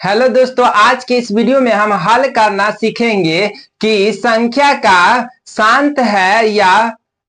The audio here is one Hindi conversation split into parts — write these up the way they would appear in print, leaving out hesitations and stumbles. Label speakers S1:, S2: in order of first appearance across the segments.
S1: हेलो दोस्तों, आज के इस वीडियो में हम हल करना सीखेंगे कि संख्या का शांत है या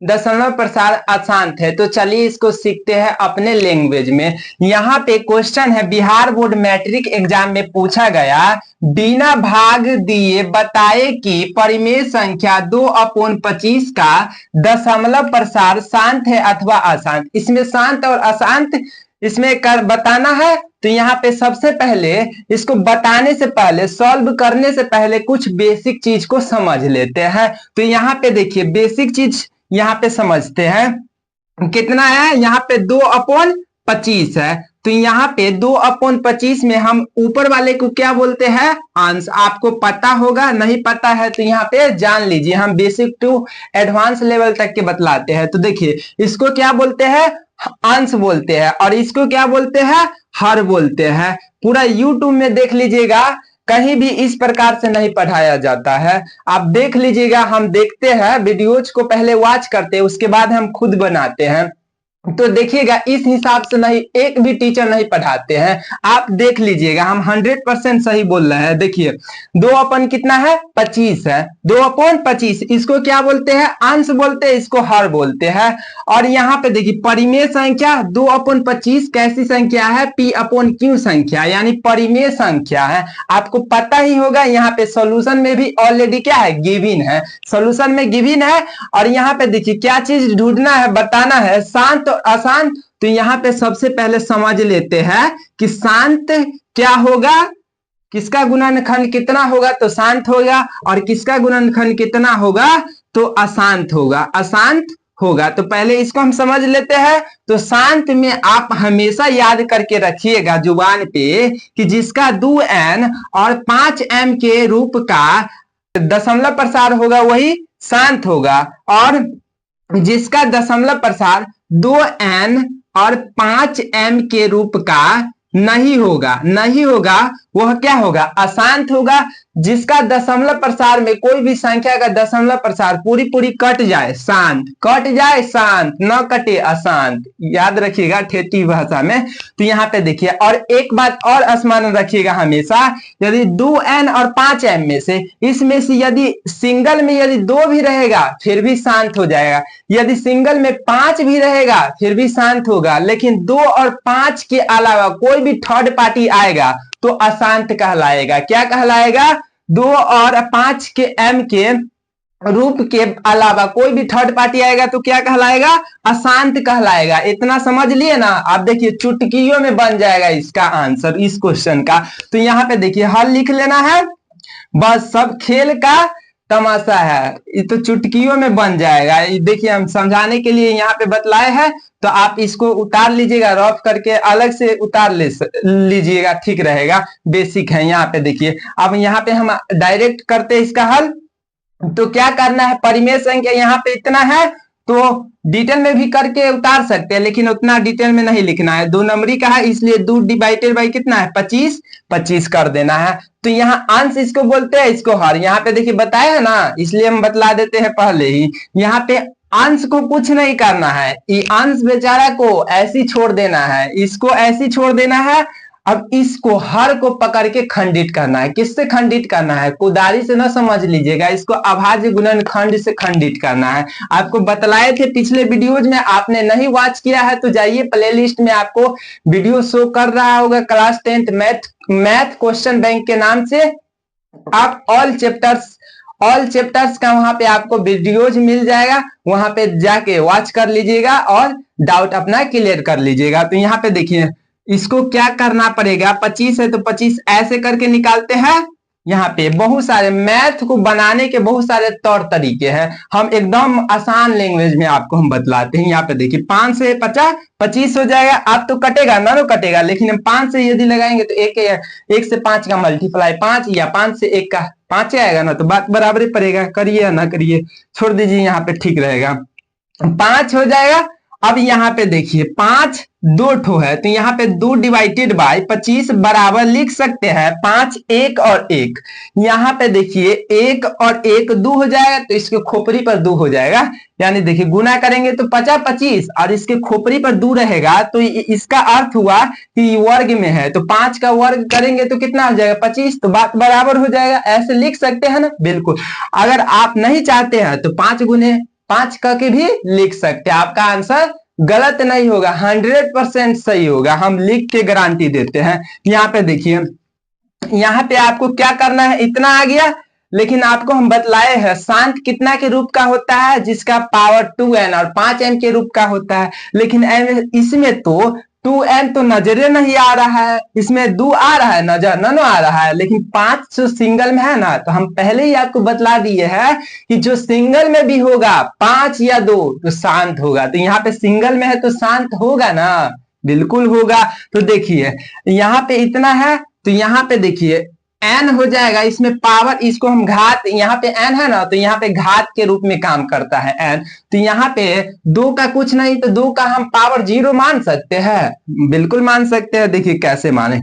S1: दशमलव प्रसार अशांत है। तो चलिए इसको सीखते हैं अपने लैंग्वेज में। यहाँ पे क्वेश्चन है, बिहार बोर्ड मैट्रिक एग्जाम में पूछा गया, बिना भाग दिए बताए कि परिमेय संख्या 2/25 का दशमलव प्रसार शांत है अथवा अशांत। इसमें शांत और अशांत इसमें कर बताना है। तो यहाँ पे सबसे पहले इसको बताने से पहले, सॉल्व करने से पहले कुछ बेसिक चीज को समझ लेते हैं। तो यहाँ पे देखिए बेसिक चीज यहाँ पे समझते हैं। कितना है यहाँ पे 2/25 है। तो यहाँ पे 2/25 में हम ऊपर वाले को क्या बोलते हैं, अंश। आपको पता होगा, नहीं पता है तो यहाँ पे जान लीजिए, हम बेसिक टू एडवांस लेवल तक के बतलाते हैं। तो देखिए इसको क्या बोलते हैं, अंश बोलते हैं, और इसको क्या बोलते हैं, हर बोलते हैं। पूरा यूट्यूब में देख लीजिएगा, कहीं भी इस प्रकार से नहीं पढ़ाया जाता है। आप देख लीजिएगा, हम देखते हैं वीडियोज को, पहले वॉच करते हैं उसके बाद हम खुद बनाते हैं। तो देखिएगा इस हिसाब से नहीं, एक भी टीचर नहीं पढ़ाते हैं। आप देख लीजिएगा, हम 100% सही बोल रहे हैं। देखिए 2 कितना है, 25 है। 2/25 इसको क्या बोलते हैं, अंश बोलते हैं, इसको हर बोलते हैं। और यहाँ पे देखिए परिमेय संख्या 2/25 कैसी संख्या है, P/Q संख्या, यानी परिमेय संख्या है। आपको पता ही होगा, यहाँ पे सॉल्यूशन में भी ऑलरेडी क्या है, गिवन है। सॉल्यूशन में गिवन है। और यहाँ पे देखिए क्या चीज ढूंढना है, बताना है, शांत और अशांत। तो यहाँ पे सबसे पहले समझ लेते हैं कि शांत क्या होगा, किसका गुणनखंड कितना होगा तो शांत होगा, और किसका गुणनखंड कितना होगा तो अशांत होगा, अशांत होगा। तो पहले इसको हम समझ लेते हैं। तो शांत में आप हमेशा याद करके रखिएगा जुबान पे कि जिसका 2n और 5m के रूप का दशमलव प्रसार होगा वही शांत होगा, और जिसका दशमलव प्रसार 2n और 5m के रूप का नहीं होगा वह क्या होगा, अशांत होगा। जिसका दशमलव प्रसार में कोई भी संख्या का दशमलव प्रसार पूरी कट जाए शांत, कट जाए शांत, न कटे अशांत। याद रखिएगा ठेठी भाषा में। तो यहाँ पे देखिए, और एक बात और स्मरण रखिएगा हमेशा, यदि 2n और 5m में से, इसमें से यदि सिंगल में यदि 2 भी रहेगा फिर भी शांत हो जाएगा, यदि सिंगल में 5 भी रहेगा फिर भी शांत होगा, लेकिन 2 और 5 के अलावा कोई भी थर्ड पार्टी आएगा तो अशांत कहलाएगा। क्या कहलाएगा, 2 और 5 के m के रूप के अलावा कोई भी थर्ड पार्टी आएगा तो क्या कहलाएगा, अशांत कहलाएगा। इतना समझ लिए ना। आप देखिए चुटकियों में बन जाएगा इसका आंसर इस क्वेश्चन का। तो यहाँ पे देखिए हल लिख लेना है, बस सब खेल का तमाशा है, ये तो चुटकियों में बन जाएगा। देखिए हम समझाने के लिए यहाँ पे बतलाए हैं, तो आप इसको उतार लीजिएगा, रफ करके अलग से उतार लीजिएगा, ठीक रहेगा। बेसिक है। यहाँ पे देखिए, अब यहाँ पे हम डायरेक्ट करते हैं इसका हल। तो क्या करना है, परिमेय संख्या यहाँ पे इतना है, तो डिटेल में भी करके उतार सकते हैं, लेकिन उतना डिटेल में नहीं लिखना है। 2 नंबरी का है, इसलिए 2 डिवाइडेड बाई कितना है, 25 कर देना है। तो यहाँ अंश इसको बोलते हैं, इसको हर। यहाँ पे देखिए बताया है ना, इसलिए हम बतला देते हैं पहले ही। यहाँ पे अंश को कुछ नहीं करना है, ये अंश बेचारा को ऐसी छोड़ देना है, इसको ऐसी छोड़ देना है। अब इसको हर को पकड़ के खंडित करना है। किससे खंडित करना है, कुदारी से ना समझ लीजिएगा, इसको अभाज्य गुणनखंड से खंडित करना है। आपको बतलाए थे पिछले वीडियोज में, आपने नहीं वॉच किया है तो जाइए प्लेलिस्ट में, आपको वीडियो शो कर रहा होगा class 10th math question bank के नाम से। आप ऑल चैप्टर्स का वहां पे आपको वीडियोज मिल जाएगा, वहां पे जाके वॉच कर लीजिएगा और डाउट अपना क्लियर कर लीजिएगा। तो यहाँ पे देखिए इसको क्या करना पड़ेगा, 25 है तो 25 ऐसे करके निकालते हैं। यहाँ पे बहुत सारे मैथ को बनाने के बहुत सारे तौर तरीके हैं, हम एकदम आसान लैंग्वेज में आपको हम बतलाते हैं। यहाँ पे देखिए 5 से 50 25 हो जाएगा। आप तो कटेगा ना, नो कटेगा, लेकिन हम 5 से यदि लगाएंगे तो 1 से 5 का मल्टीप्लाई 5, या 5 से 1 का 5 आएगा ना, तो बात बराबर ही पड़ेगा। करिए या ना करिए, छोड़ दीजिए, यहाँ पे ठीक रहेगा। 5 हो जाएगा, अब यहाँ पे देखिए 5 दो ठो है, तो यहाँ पे 2 डिवाइडेड बाय 25 बराबर लिख सकते हैं 5 1 और 1। यहाँ पे देखिए 1 और 1 2 हो जाएगा, तो इसके खोपड़ी पर 2 हो जाएगा, यानी देखिए गुना करेंगे तो 50 25 और इसके खोपड़ी पर 2 रहेगा, तो इसका अर्थ हुआ कि वर्ग में है, तो 5 का वर्ग करेंगे तो कितना हो जाएगा 25, तो बात बराबर हो जाएगा। ऐसे लिख सकते हैं ना, बिल्कुल। अगर आप नहीं चाहते हैं तो 5 गुने 5 करके भी लिख सकते हैं, आपका आंसर गलत नहीं होगा, 100% सही होगा, हम लिख के गारंटी देते हैं। यहाँ पे देखिए, यहाँ पे आपको क्या करना है, इतना आ गया, लेकिन आपको हम बतलाए हैं शांत कितना के रूप का होता है, जिसका पावर 2n और 5m के रूप का होता है। लेकिन इसमें तो 2n तो नजरे नहीं आ रहा है, इसमें 2 आ रहा है, नजर न आ रहा है, लेकिन 5 जो सिंगल में है ना, तो हम पहले ही आपको बतला दिए हैं कि जो सिंगल में भी होगा 5 या 2 तो शांत होगा, तो यहाँ पे सिंगल में है तो शांत होगा ना, बिल्कुल होगा। तो देखिए यहाँ पे इतना है, तो यहाँ पे देखिए n हो जाएगा, इसमें पावर, इसको हम घात, यहाँ पे n है ना, तो यहाँ पे घात के रूप में काम करता है n, तो यहाँ पे 2 का कुछ नहीं, तो 2 का हम पावर 0 मान सकते हैं, बिल्कुल मान सकते हैं। देखिए कैसे माने,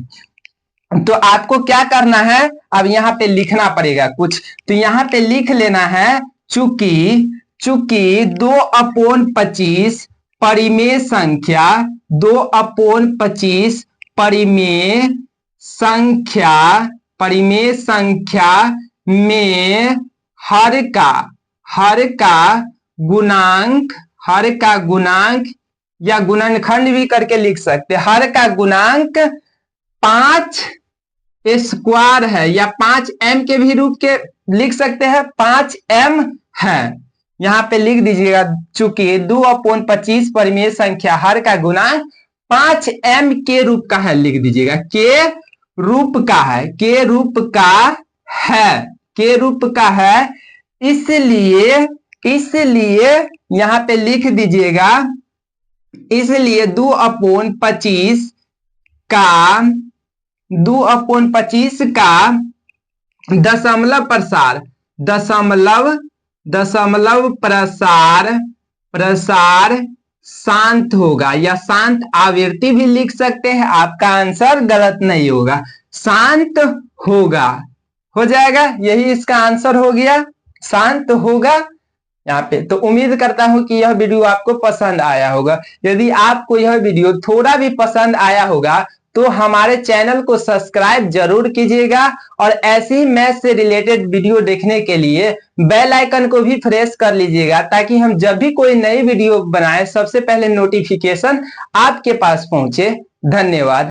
S1: तो आपको क्या करना है, अब यहाँ पे लिखना पड़ेगा कुछ, तो यहाँ पे लिख लेना है, चूंकि 2/25 परिमेय संख्या 2/25 परिमेय संख्या में हर का गुणांक या गुणनखंड भी करके लिख सकते हैं, हर का गुणांक 5 स्क्वायर है, या 5m के भी रूप के लिख सकते हैं, 5m है। यहाँ पे लिख दीजिएगा, चूंकि 2/25 परिमेय संख्या हर का गुणांक 5m के रूप का है, लिख दीजिएगा, के रूप का है, इसलिए यहाँ पे लिख दीजिएगा, इसलिए 2/25 का दशमलव प्रसार शांत होगा, या शांत आवृत्ति भी लिख सकते हैं, आपका आंसर गलत नहीं होगा, शांत होगा, हो जाएगा, यही इसका आंसर हो गया, शांत होगा यहाँ पे। तो उम्मीद करता हूं कि यह वीडियो आपको पसंद आया होगा। यदि आपको यह वीडियो थोड़ा भी पसंद आया होगा तो हमारे चैनल को सब्सक्राइब जरूर कीजिएगा, और ऐसे ही मैथ से रिलेटेड वीडियो देखने के लिए बेल आइकन को भी प्रेस कर लीजिएगा, ताकि हम जब भी कोई नई वीडियो बनाए सबसे पहले नोटिफिकेशन आपके पास पहुंचे। धन्यवाद।